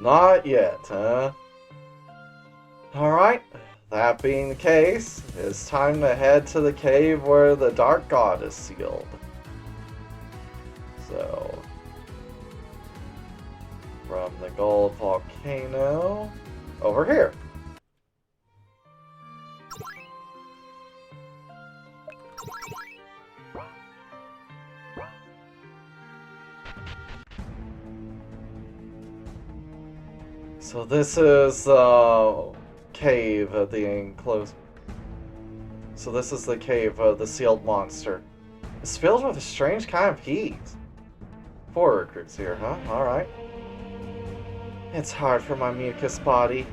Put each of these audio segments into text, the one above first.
Not yet, huh? Alright, that being the case, it's time to head to the cave where the Dark God is sealed. So, from the gold volcano, over here. So this is cave of the enclosed. So this is the cave of the sealed monster. It's filled with a strange kind of heat. 4 recruits here, huh? Alright. It's hard for my mucus body.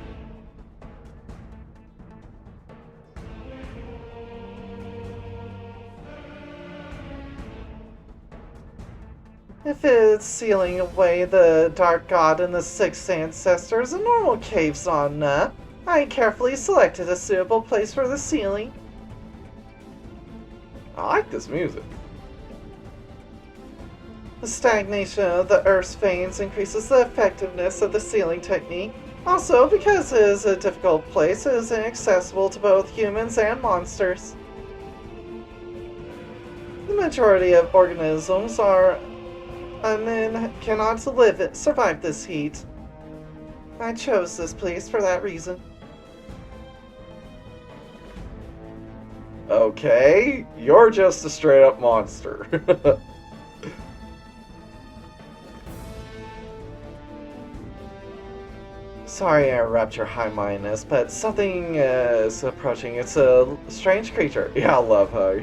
If it's sealing away the Dark God and the 6 ancestors, a normal cave's not enough. I carefully selected a suitable place for the sealing. I like this music. The stagnation of the Earth's veins increases the effectiveness of the sealing technique. Also, because it is a difficult place, it is inaccessible to both humans and monsters. The majority of organisms cannot survive this heat. I chose this place for that reason. Okay, you're just a straight up monster. Sorry to interrupt your high-mindedness, but something is approaching. It's a strange creature. Yeah, love hug.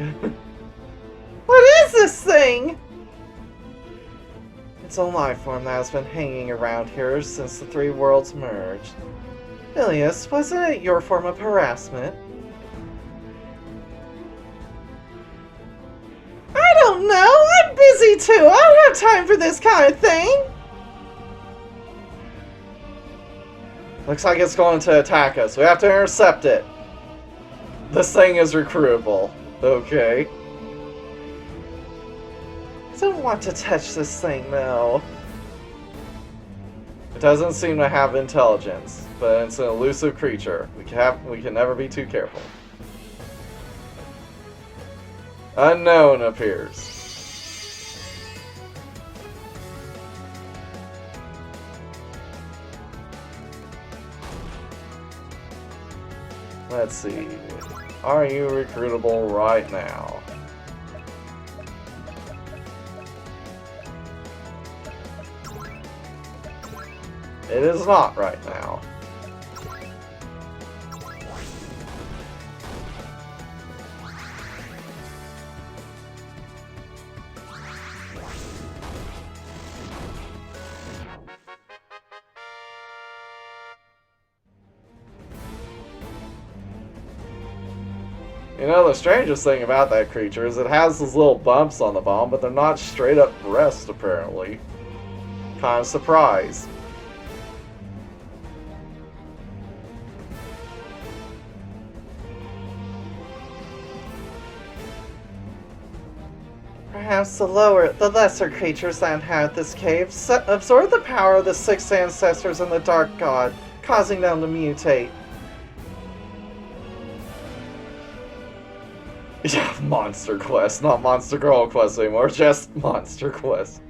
What is this thing? It's a life form that has been hanging around here since the 3 worlds merged. Ilias, wasn't it your form of harassment? I don't know! I'm busy too! I don't have time for this kind of thing! Looks like it's going to attack us. We have to intercept it. This thing is recruitable. Okay. I don't want to touch this thing, though. It doesn't seem to have intelligence, but it's an elusive creature. We can never be too careful. Unknown appears. Let's see. Are you recruitable right now? It is not right now. You know, the strangest thing about that creature is it has those little bumps on the bottom, but they're not straight up breasts, apparently. Kind of surprised. Perhaps the lesser creatures that inhabit this cave absorb the power of the 6 ancestors and the Dark God, causing them to mutate. Yeah, Monster Quest, not Monster Girl Quest anymore, just Monster Quest.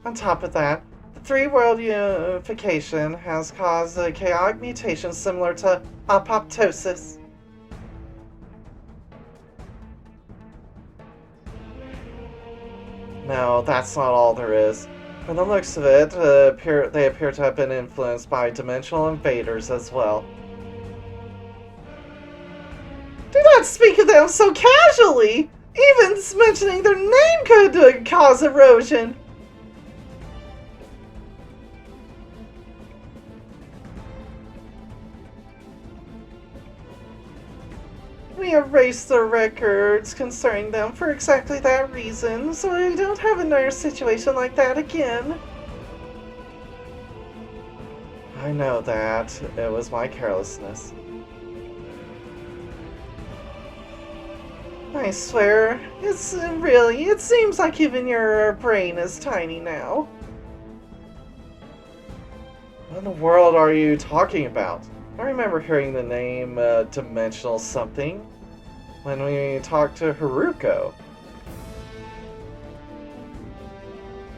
On top of that, the 3-world unification has caused a chaotic mutation similar to apoptosis. No, that's not all there is. From the looks of it, they appear to have been influenced by dimensional invaders as well. Do not speak of them so casually! Even mentioning their name could cause erosion! We erased the records concerning them for exactly that reason, so we don't have another situation like that again. I know that. It was my carelessness. I swear, it seems like even your brain is tiny now. What in the world are you talking about? I remember hearing the name Dimensional something when we talked to Haruko.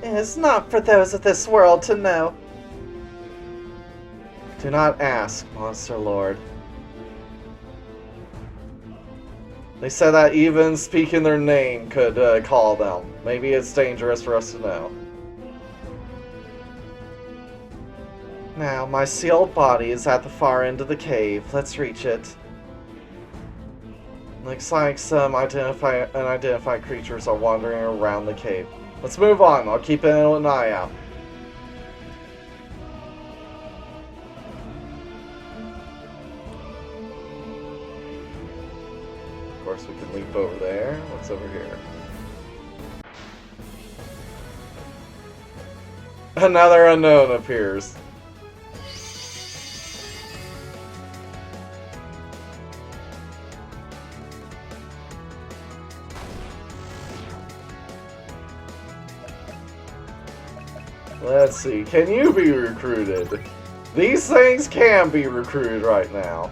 It's not for those of this world to know. Do not ask, Monster Lord. They said that even speaking their name could call them. Maybe it's dangerous for us to know. Now, my sealed body is at the far end of the cave. Let's reach it. Looks like some unidentified creatures are wandering around the cave. Let's move on. I'll keep an eye out. Of course, we can leap over there. What's over here? Another unknown appears. Let's see, can you be recruited? These things can be recruited right now.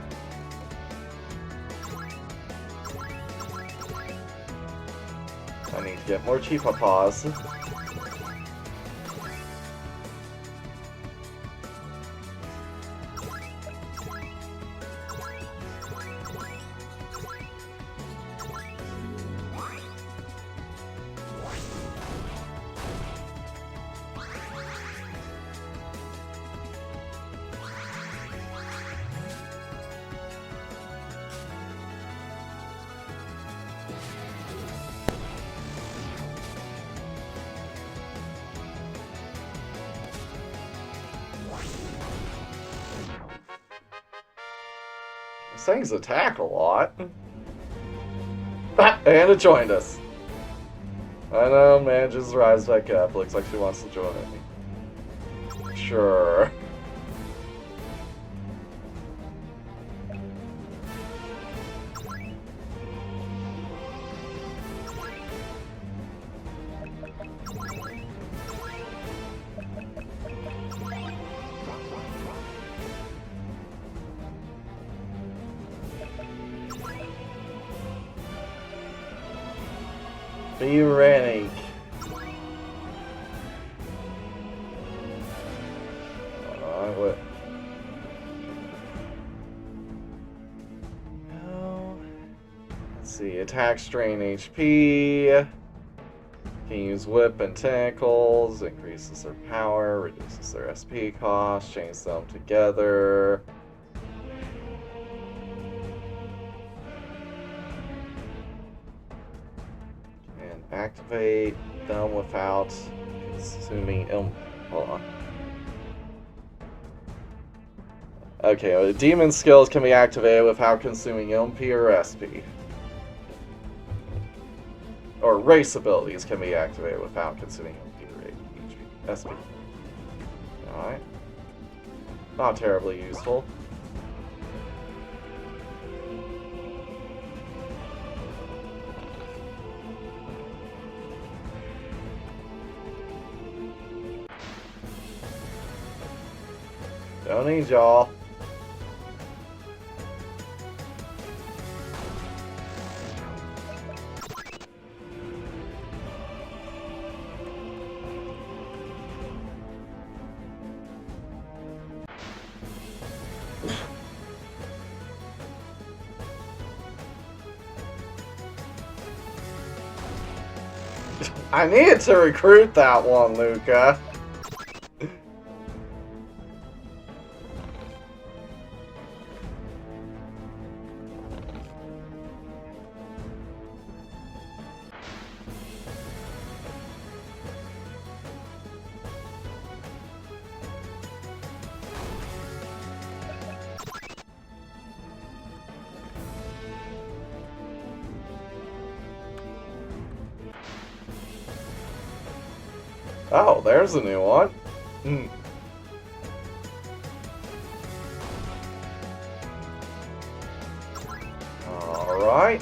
I need to get more Chifa Paws. These things attack a lot. And it joined us. I know, man, just rise back up. Looks like she wants to join me. Sure. Be ready. What? No. Let's see. Attack, strain HP. Can use whip and tentacles. Increases their power. Reduces their SP cost. Chains them together. Activate them without consuming hold on. Okay, demon skills can be activated without consuming MP or SP. Or race abilities can be activated without consuming MP or SP. Alright. Not terribly useful. Don't need y'all. I needed to recruit that one, Luca. Oh, there's a new one. Alright.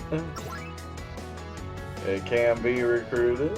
It can be recruited.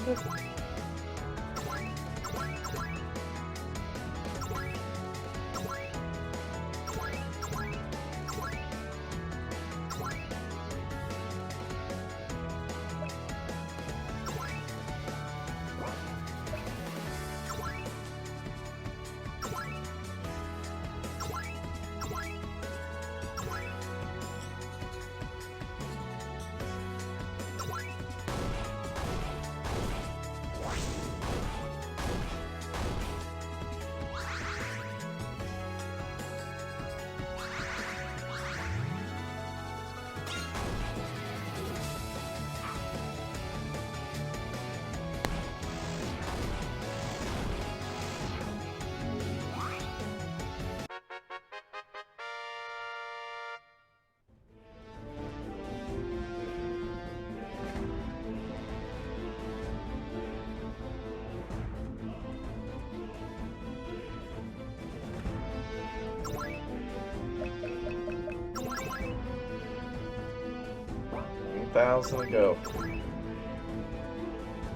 1,000 to go for you.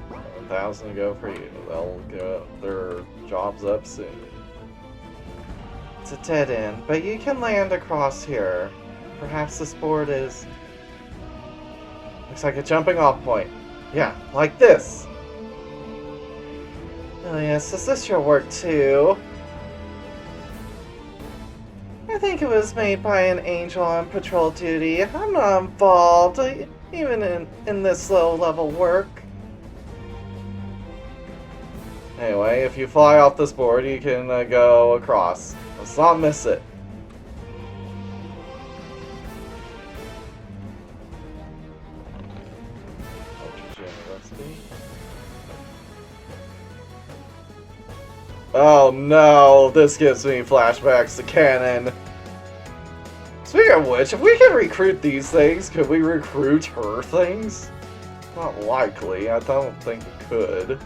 1,000 to go for you. They'll go their job's up soon. It's a dead end, but you can land across here. Perhaps this board is... Looks like a jumping off point. Yeah, like this. Oh yes, is this your work too? I think it was made by an angel on patrol duty. I'm not involved, even in this low-level work. Anyway, if you fly off this board, you can go across. Let's not miss it. Oh no, this gives me flashbacks to canon. Speaking of which, if we can recruit these things, could we recruit her things? Not likely, I don't think we could.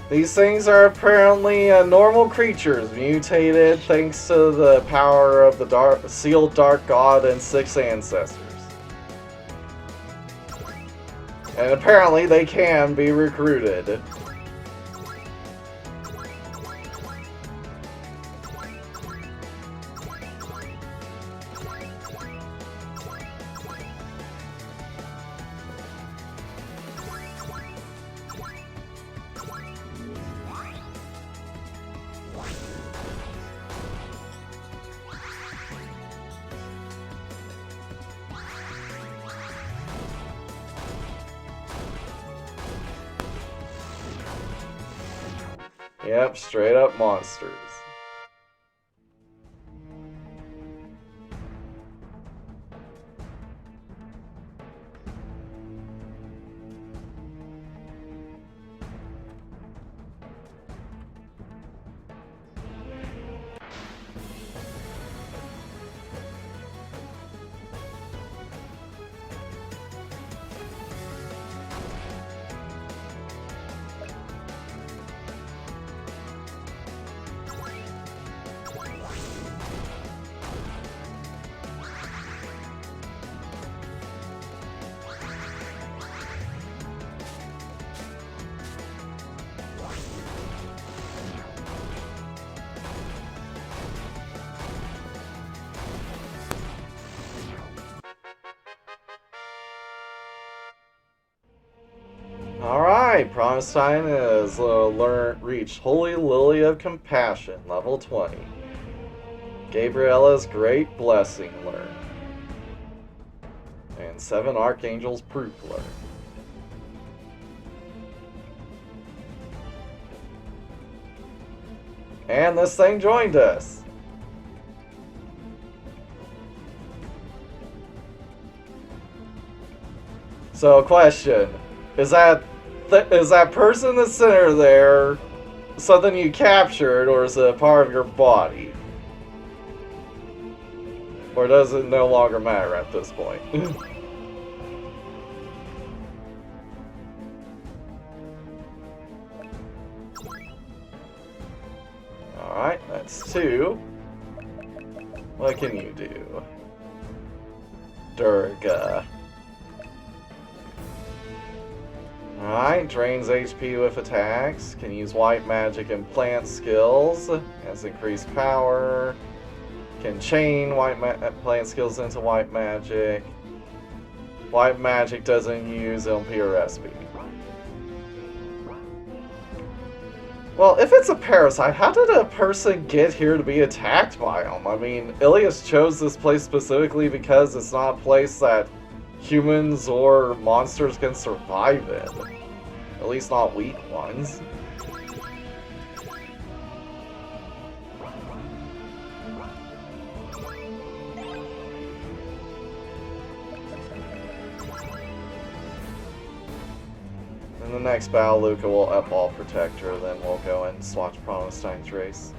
These things are apparently normal creatures, mutated thanks to the power of the sealed dark god and 6 ancestors. And apparently they can be recruited. Yep, straight up monsters. Alright, Promise Time has reached Holy Lily of Compassion, level 20. Gabriella's Great Blessing learned. And 7 Archangels Proof learned. And this thing joined us. So, question. Is that person in the center there something you captured, or is it a part of your body? Or does it no longer matter at this point? Alright, that's 2. What can you do? Durga. Alright, drains HP with attacks. Can use white magic and plant skills. Has increased power. Can chain plant skills into white magic. White magic doesn't use LP or SP. Well, if it's a parasite, how did a person get here to be attacked by them? I mean, Ilias chose this place specifically because it's not a place that humans or monsters can survive in. At least not weak ones. In the next battle, Luca will up all Protector, then we'll go and swatch Promestine's race.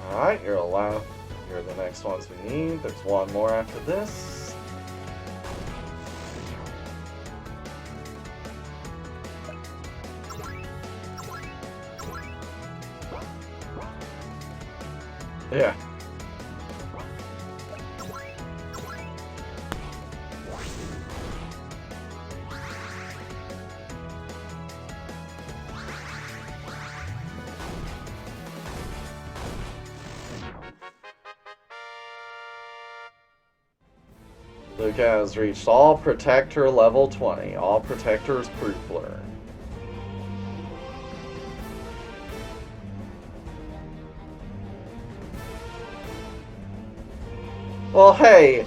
Alright, you're allowed. Here are the next ones we need. There's one more after this. Yeah. Luca has reached all Protector level 20. All Protector's proof learned. Well, hey,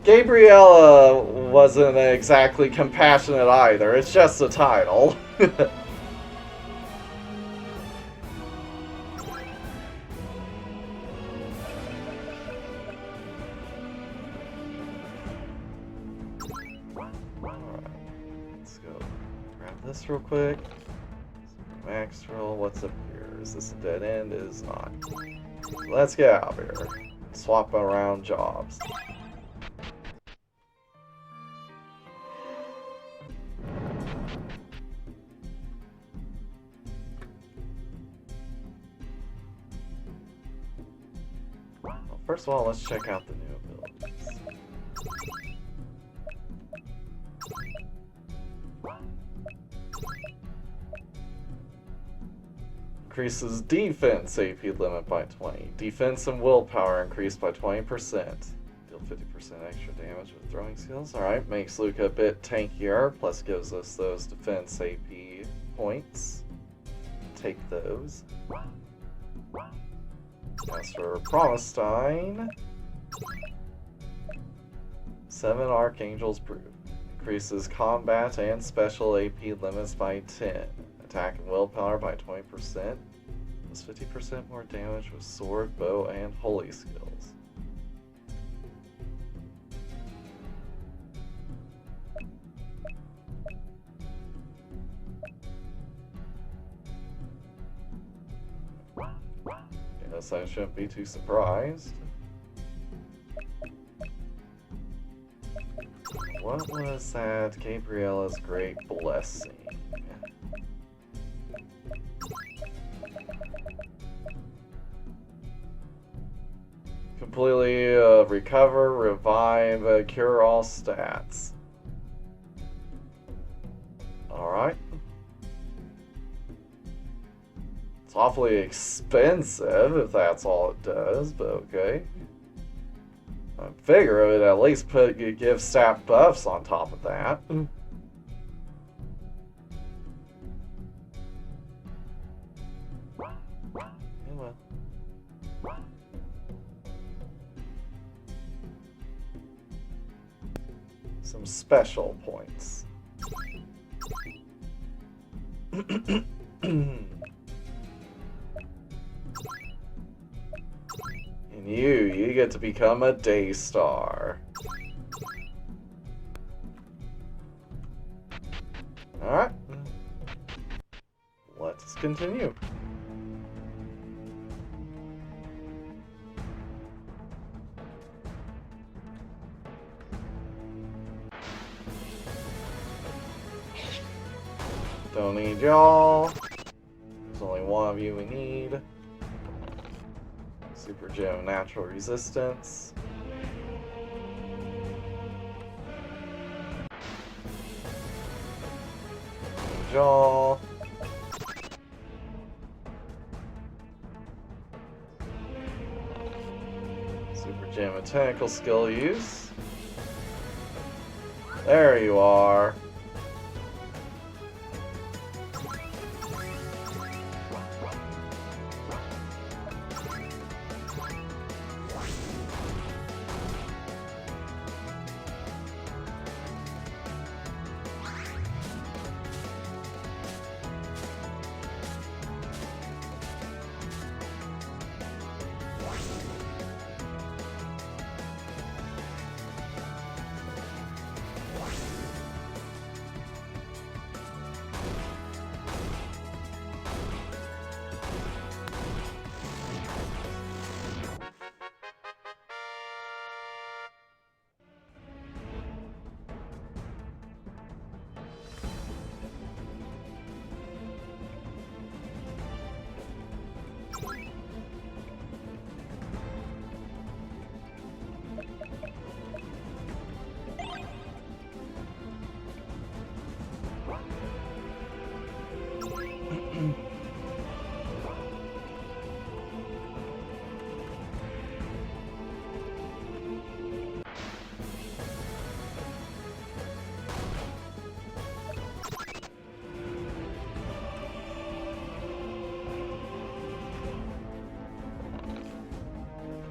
Gabriella wasn't exactly compassionate either. It's just a title. This real quick. Max roll. What's up here? Is this a dead end? It is not. Let's get out of here. Swap around jobs. Well, first of all, let's check out the new abilities. Increases defense AP limit by 20. Defense and willpower increased by 20%. Deal 50% extra damage with throwing skills. Alright, makes Luca a bit tankier, plus gives us those defense AP points. Take those. As for Promestine, 7 Archangel's Proof. Increases combat and special AP limits by 10. Attack and willpower by 20%. Does 50% more damage with sword, bow, and holy skills. Yes, I shouldn't be too surprised. What was that? Gabriella's Great Blessing. Completely recover, revive, cure all stats. Alright. It's awfully expensive if that's all it does, but okay. I figure it would at least give stat buffs on top of that. Some special points. And you get to become a Daystar. Alright. Let's continue. Don't need y'all. There's only one of you we need. Super Gem Natural Resistance. jaw. Super Jam and Tentacle skill use. There you are.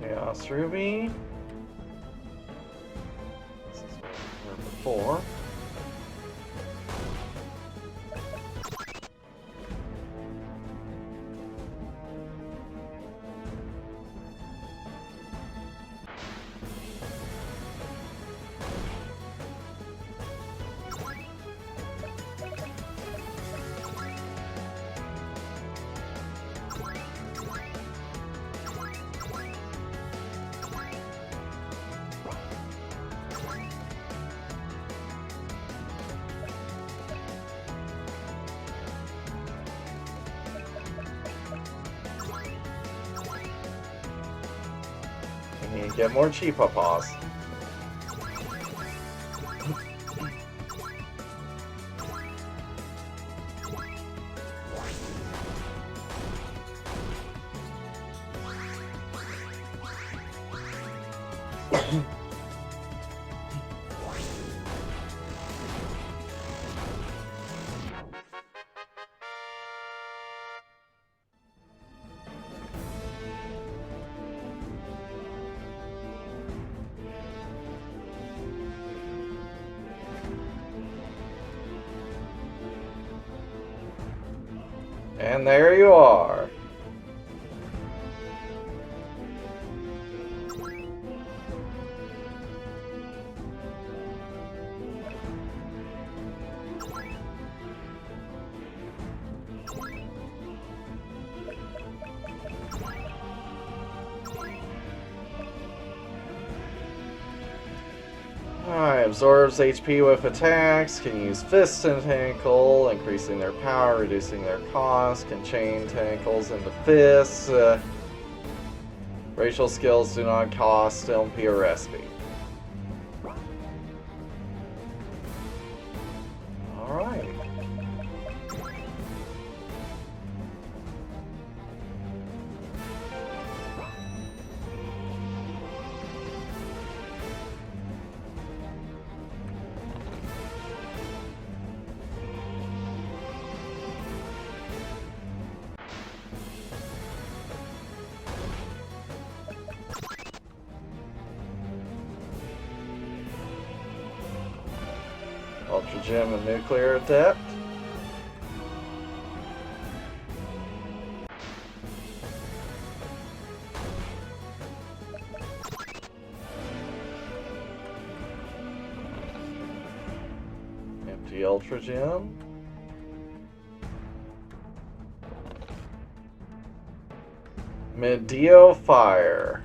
Chaos Ruby. This is where we were before. And get more Cheepa Paws. And there you are. Alright, absorbs HP with attacks, can use Fist and Tentacle, increasing their power, reducing their cost, can chain tentacles into fists. Racial skills do not cost LP or SP. Alright. Ultra Gem and Nuclear Adept. Empty Ultra Gem. Medio Fire.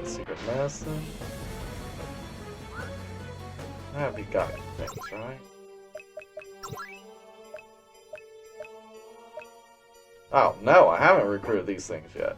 secret medicine. Have you got things, right? Oh, no, I haven't recruited these things yet.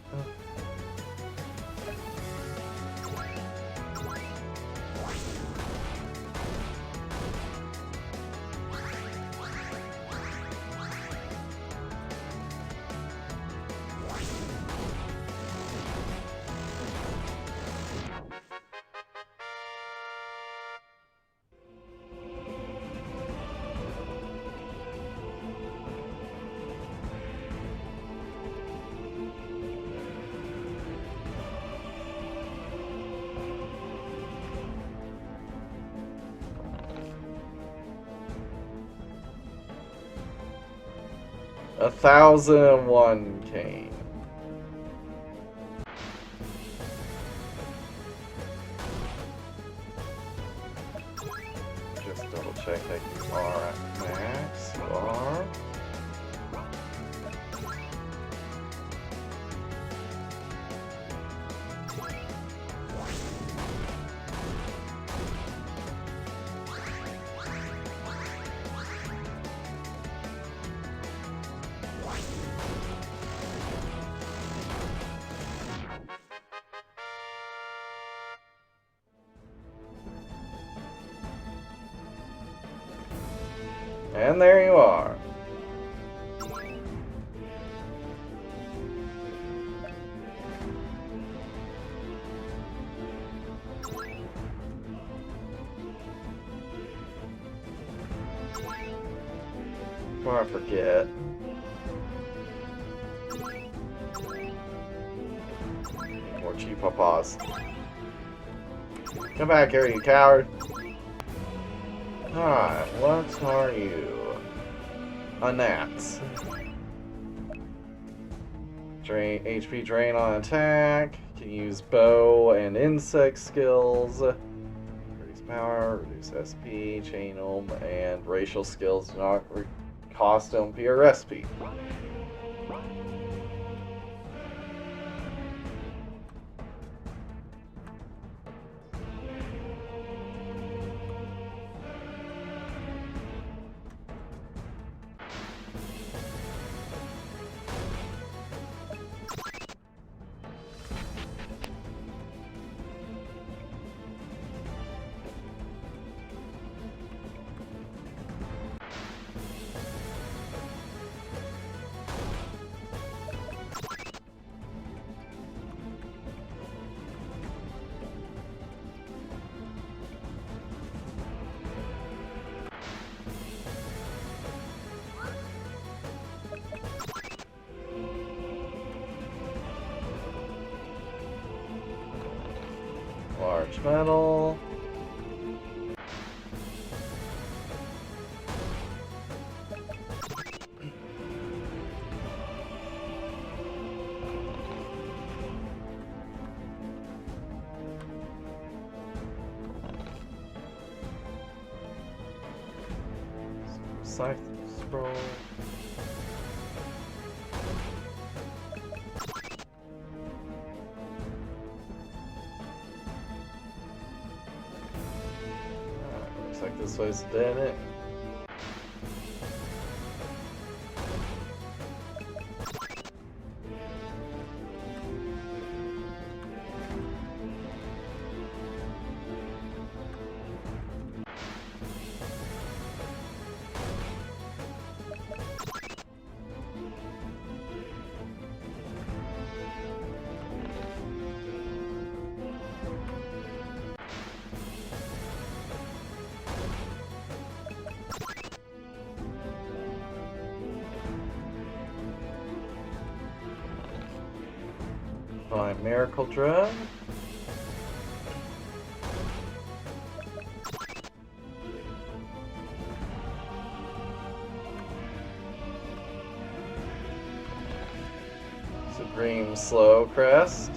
A 1,001 cane. Just double check that you are at max. You are. And there you are. Before I forget. More cheap paws. Come back here, you coward. Alright, what are you? A gnat. Drain HP drain on attack. Can use bow and insect skills. Reduce power, reduce SP, chain them, and racial skills do not cost MP or SP. Large metal. Scythe scroll. Looks like this way's dead end. My miracle drug. Supreme slow crest.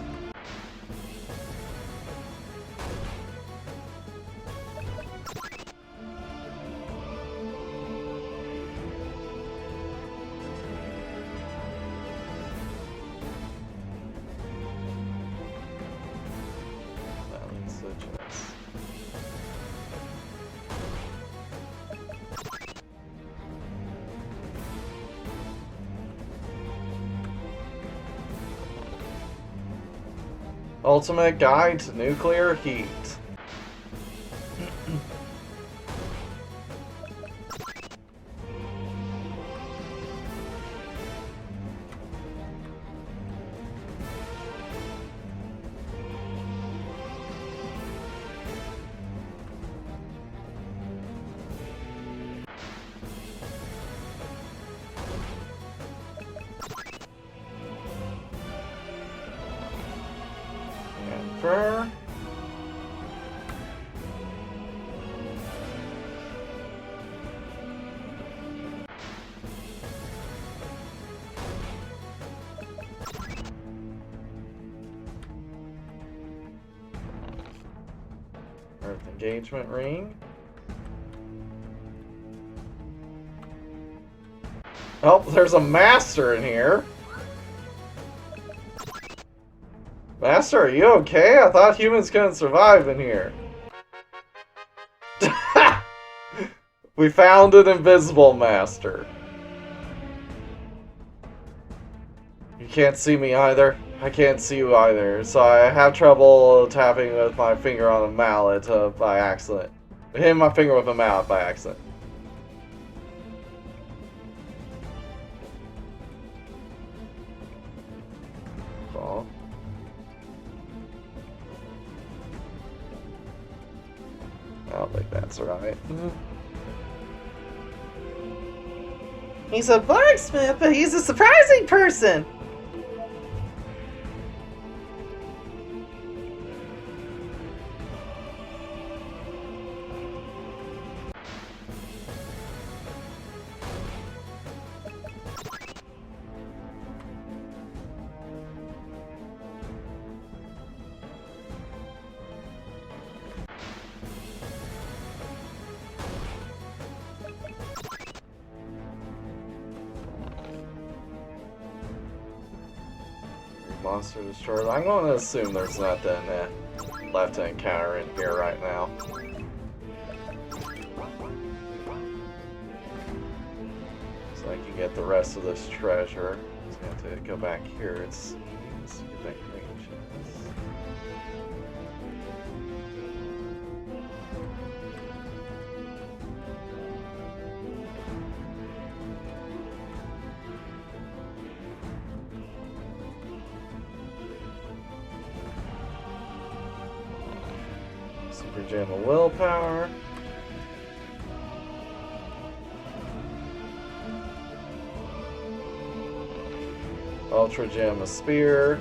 Ultimate Guide to Nuclear Heat. Fur. Earth engagement ring. Oh, there's a master in here. Master, are you okay? I thought humans couldn't survive in here. We found an invisible master. You can't see me either. I can't see you either. So I have trouble tapping with my finger on a mallet by accident. Hitting my finger with a mallet by accident. Oh. I don't think that's right. He's a blacksmith, but he's a surprising person! Monster destroyed. I'm going to assume there's nothing left to encounter in here right now. So I can get the rest of this treasure. So I have to go back here, it seems. Get back to ranges. Super Gem of Willpower. Ultra Gem of Spear.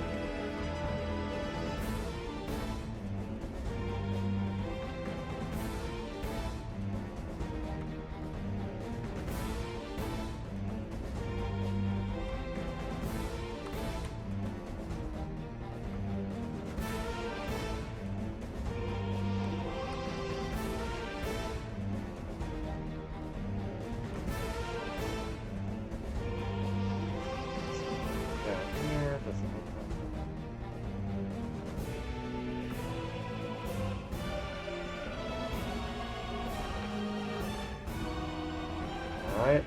Alright,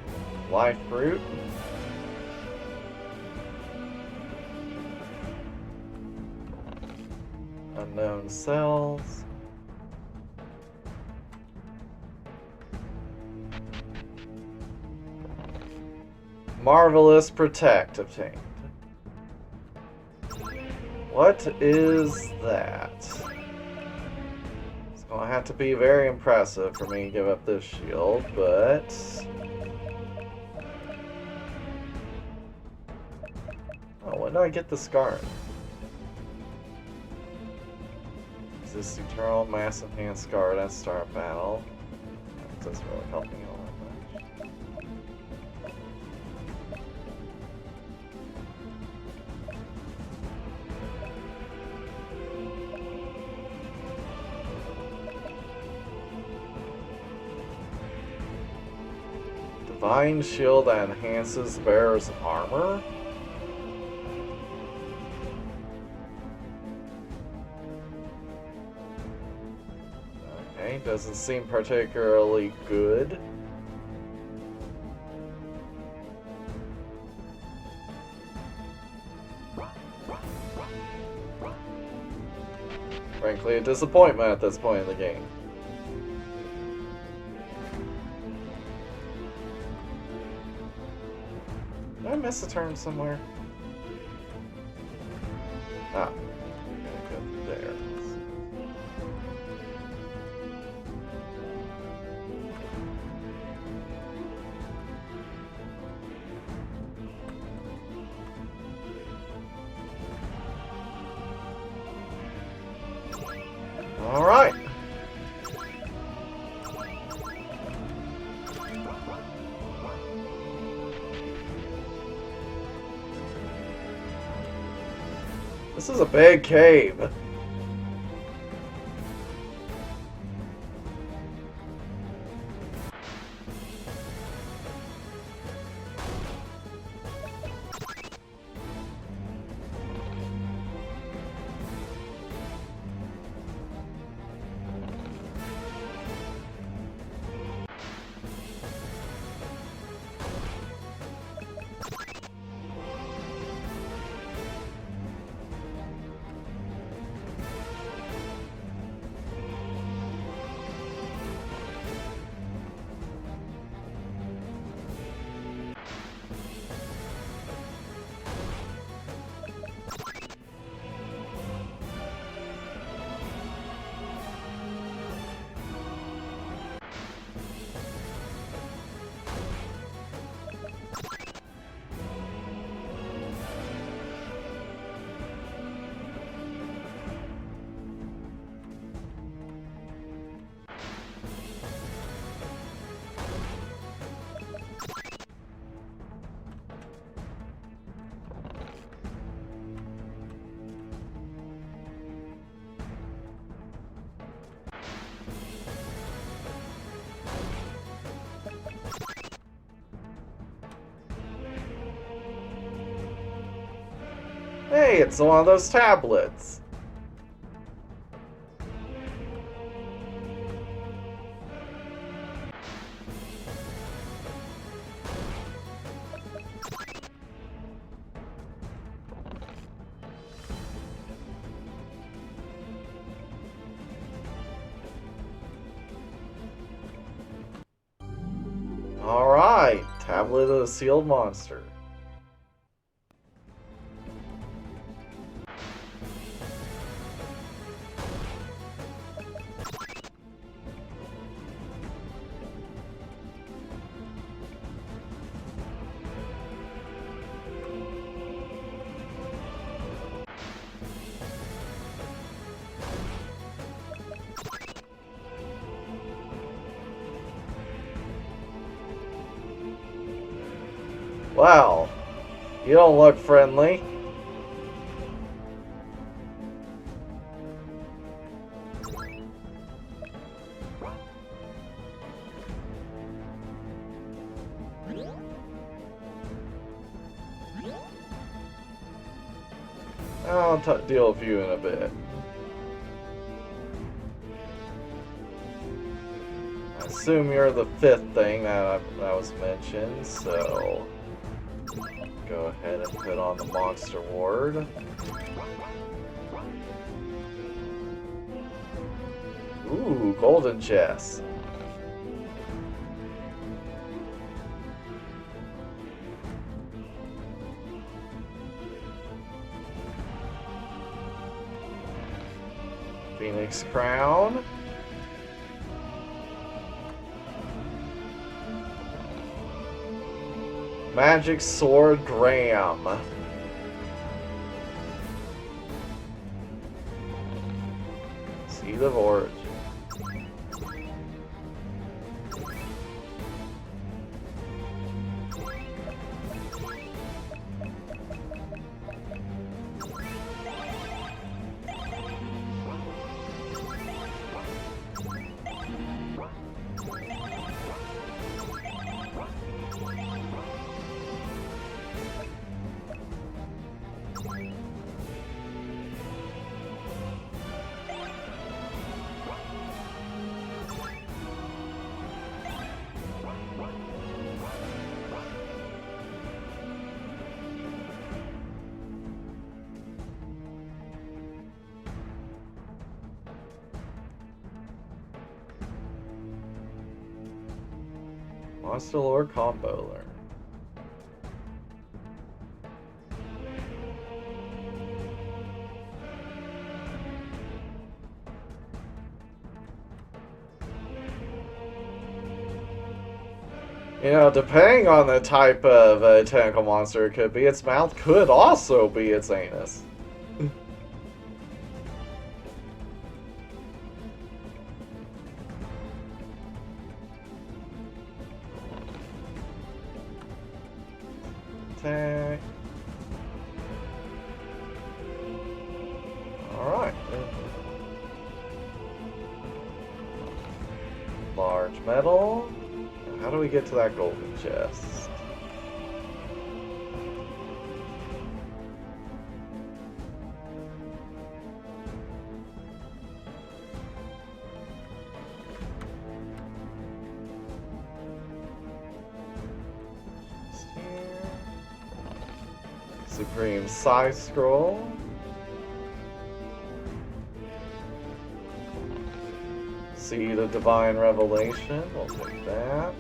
life fruit. Unknown cells. Marvelous Protect obtained. What is that? It's gonna have to be very impressive for me to give up this shield, but... Oh, when do I get the scar? Is this Eternal Mass Enhanced Scar? That's start battle. That doesn't really help me all that much. Divine Shield that enhances the bearer's armor? Okay, doesn't seem particularly good. Frankly, a disappointment at this point in the game. Did I miss a turn somewhere? Ah, I'm gonna go there. All right. This is a big cave. Hey, it's one of those tablets. Alright, tablet of the sealed monster. Wow, you don't look friendly. I'll deal with you in a bit. I assume you're the fifth thing that was mentioned, so go ahead and put on the monster ward. Ooh, golden chest. Phoenix crown. Magic sword Graham. Seed of origin. Monster lore combo learn. You know, depending on the type of tentacle monster it could be, its mouth could also be its anus. Attack. Alright. Large metal. How do we get to that golden chest? Just here. Supreme side scroll. Seed of Divine Revelation. We'll take that.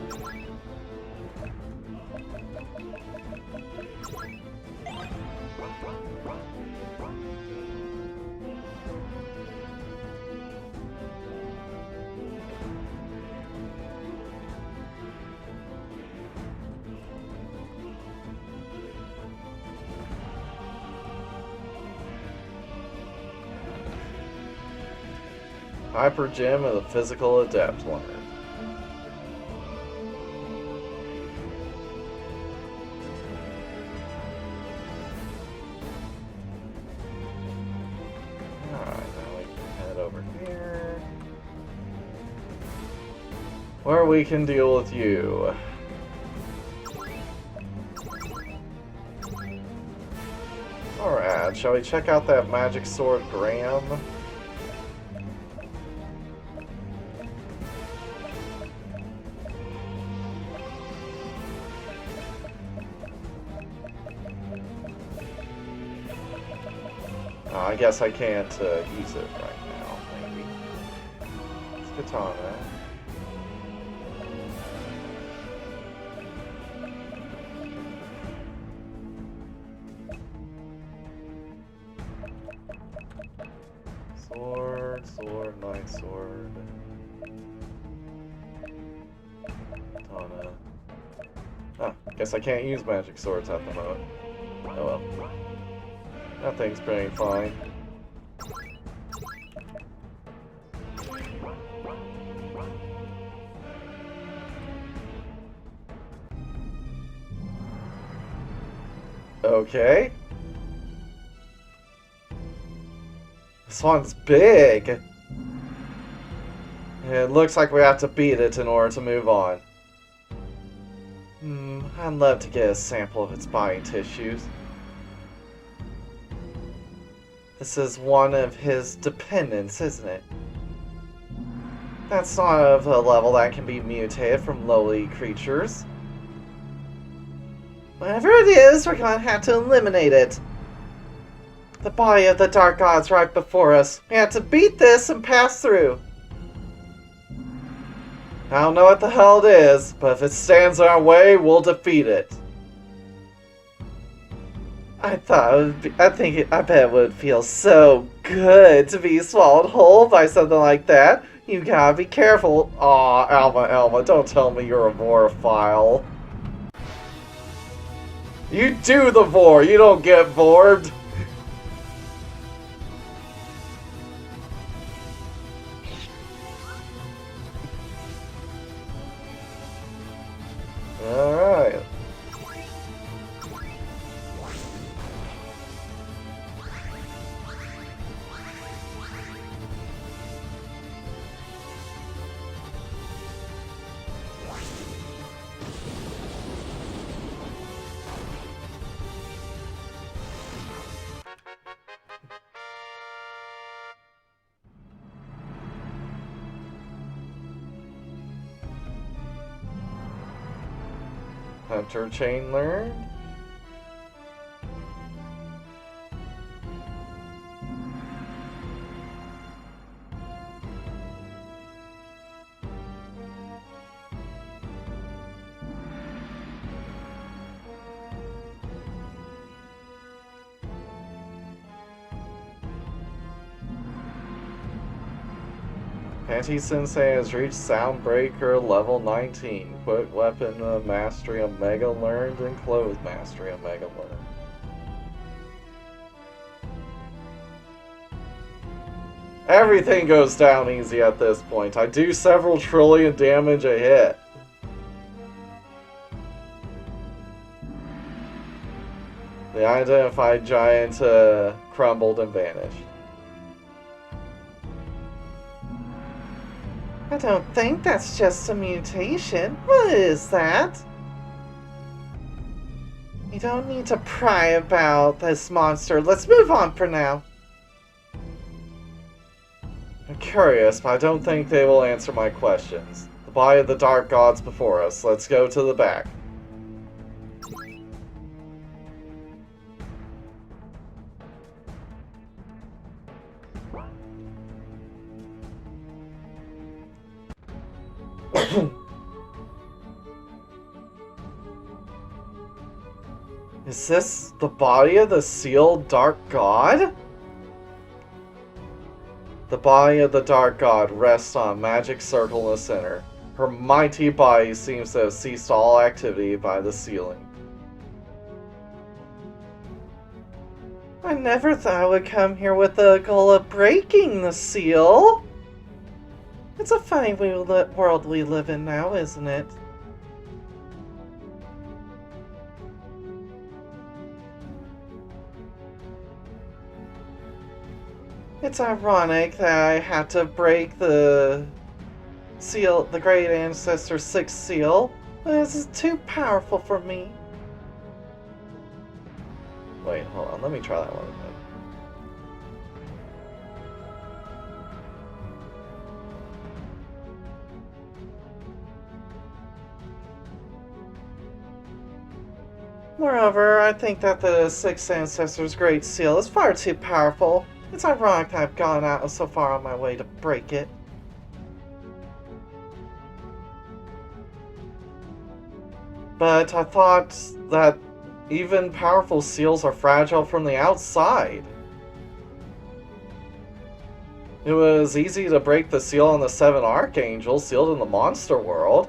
Hyper Gem of the Physical Adept learned. Alright, now we can head over here. Where we can deal with you. Alright, shall we check out that magic sword Graham? I guess I can't use it right now, maybe. It's katana. Sword, light sword. Katana. Ah, guess I can't use magic swords at the moment. Oh well. That thing's pretty fine. Okay. This one's big. It looks like we have to beat it in order to move on. I'd love to get a sample of its body tissues. This is one of his dependents, isn't it? That's not of a level that can be mutated from lowly creatures. Whatever it is, we're gonna have to eliminate it. The body of the Dark God's right before us. We have to beat this and pass through. I don't know what the hell it is, but if it stands in our way, we'll defeat it. I bet it would feel so good to be swallowed whole by something like that. You gotta be careful. Aw, Alma, don't tell me you're a vorophile. You do the vor, you don't get bored. Alright. Hunter chain learned. Panty-sensei has reached Soundbreaker level 19. Quick weapon mastery Omega learned and clothes mastery Omega learned. Everything goes down easy at this point. I do several trillion damage a hit. The identified giant crumbled and vanished. I don't think that's just a mutation. What is that? You don't need to pry about this monster. Let's move on for now. I'm curious, but I don't think they will answer my questions. The body of the dark gods before us. Let's go to the back. Is this the body of the sealed dark god? The body of the dark god rests on a magic circle in the center. Her mighty body seems to have ceased all activity by the ceiling. I never thought I would come here with the goal of breaking the seal. It's a funny world we live in now, isn't it? It's ironic that I had to break the seal, the Great Ancestor 6 seal, but this is too powerful for me. Wait, hold on, let me try that one again. Moreover, I think that the 6th Ancestor's Great Seal is far too powerful. It's ironic that I've gone out so far on my way to break it. But I thought that even powerful seals are fragile from the outside. It was easy to break the seal on the 7 Archangels sealed in the monster world.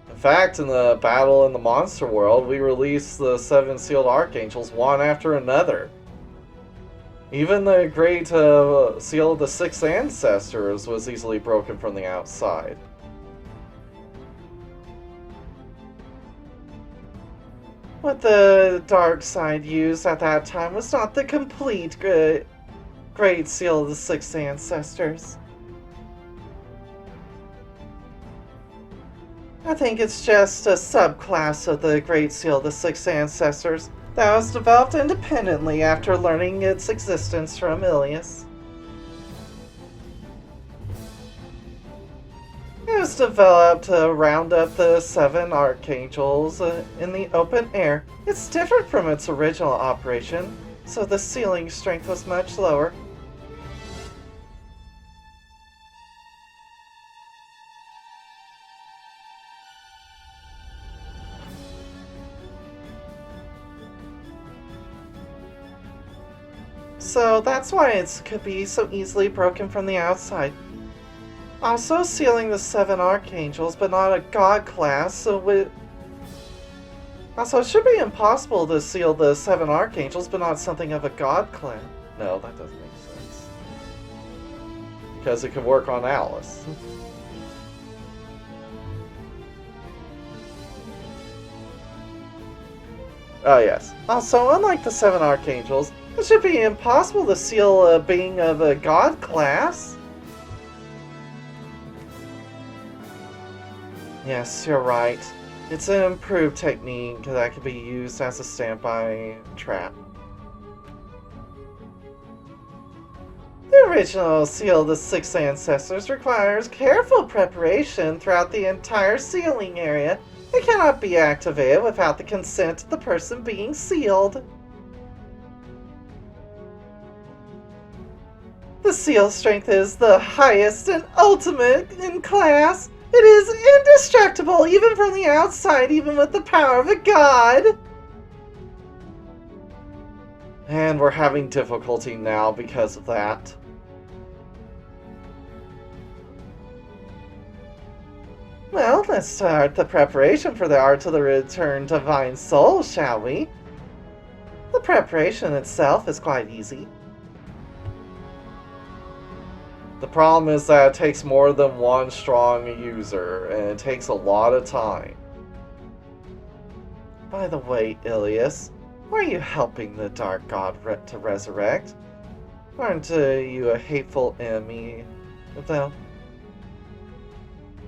In fact, in the battle in the monster world, we released the 7 sealed Archangels one after another. Even the great seal of the 6 Ancestors was easily broken from the outside. What the dark side used at that time was not the complete great seal of the 6 Ancestors. I think it's just a subclass of the Great Seal of the 6 Ancestors that was developed independently after learning its existence from Ilias. It was developed to round up the 7 Archangels in the open air. It's different from its original operation, so the sealing strength was much lower. So that's why it could be so easily broken from the outside. Also, sealing the 7 Archangels, but not a god class, so also, it should be impossible to seal the 7 Archangels, but not something of a god class. No, that doesn't make sense. Because it could work on Alice. Oh yes. Also, unlike the 7 Archangels, it should be impossible to seal a being of a god class. Yes, you're right. It's an improved technique that can be used as a standby trap. The original seal of the 6 Ancestors requires careful preparation throughout the entire sealing area. It cannot be activated without the consent of the person being sealed. The seal strength is the highest and ultimate in class. It is indestructible even from the outside, even with the power of a god. And we're having difficulty now because of that. Well, let's start the preparation for the Art of the Returned Divine Soul, shall we? The preparation itself is quite easy. The problem is that it takes more than one strong user, and it takes a lot of time. By the way, Ilias, why are you helping the Dark God to resurrect? Aren't you a hateful enemy of them?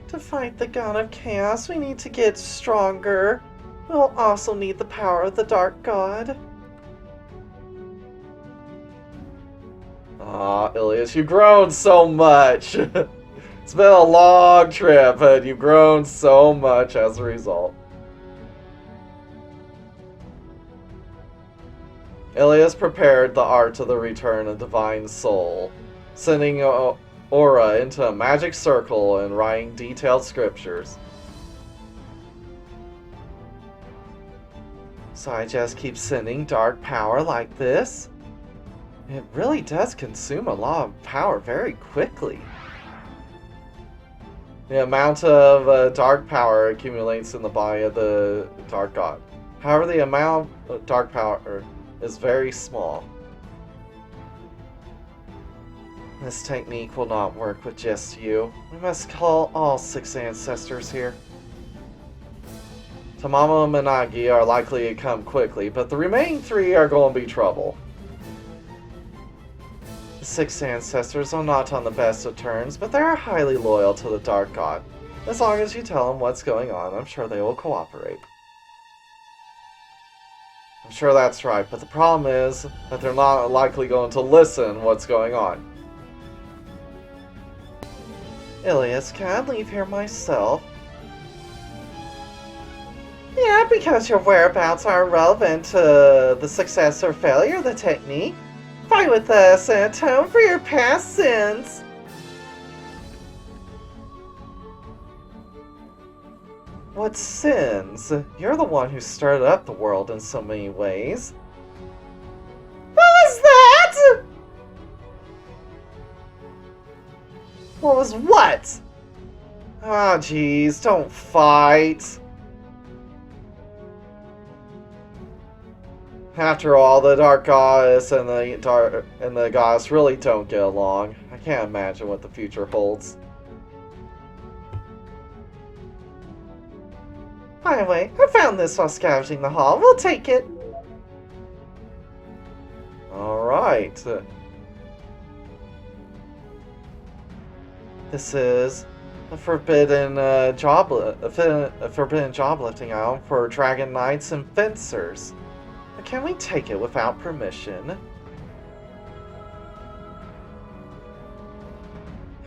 To fight the God of Chaos, we need to get stronger. We'll also need the power of the Dark God. Aw, Ilias, you've grown so much! It's been a long trip, and you've grown so much as a result. Ilias prepared the Art of the Return of Divine Soul, sending Aura into a magic circle and writing detailed scriptures. So I just keep sending dark power like this? It really does consume a lot of power very quickly. The amount of dark power accumulates in the body of the Dark God. However, the amount of dark power is very small. This technique will not work with just you. We must call all 6 ancestors here. Tamamo and Managi are likely to come quickly, but the remaining 3 are going to be trouble. The 6 ancestors are not on the best of terms, but they are highly loyal to the Dark God. As long as you tell them what's going on, I'm sure they will cooperate. I'm sure that's right, but the problem is that they're not likely going to listen what's going on. Ilias, can I leave here myself? Yeah, because your whereabouts are relevant to the success or failure of the technique. Fight with us and atone for your past sins. What sins? You're the one who started up the world in so many ways. What was that? What was what? Ah, jeez, don't fight. After all, the Dark Goddess and the Goddess really don't get along. I can't imagine what the future holds. By the way, I found this while scavenging the hall. We'll take it. Alright. This is a forbidden forbidden job lifting item for dragon knights and fencers. But can we take it without permission?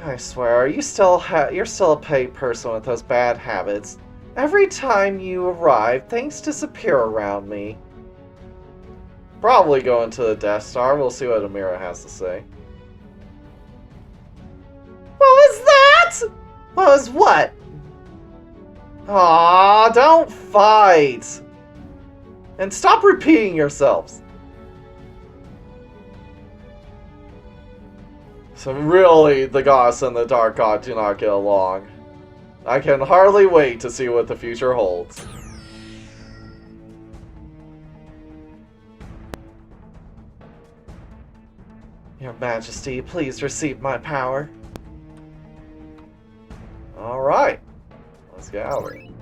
I swear, you're still a paid person with those bad habits. Every time you arrive, things disappear around me. Probably going to the Death Star. We'll see what Amira has to say. What was that? What was what? Aw, don't fight! And stop repeating yourselves. So really, the Goddess and the Dark God do not get along. I can hardly wait to see what the future holds. Your Majesty, please receive my power. Alright. Let's get out of here.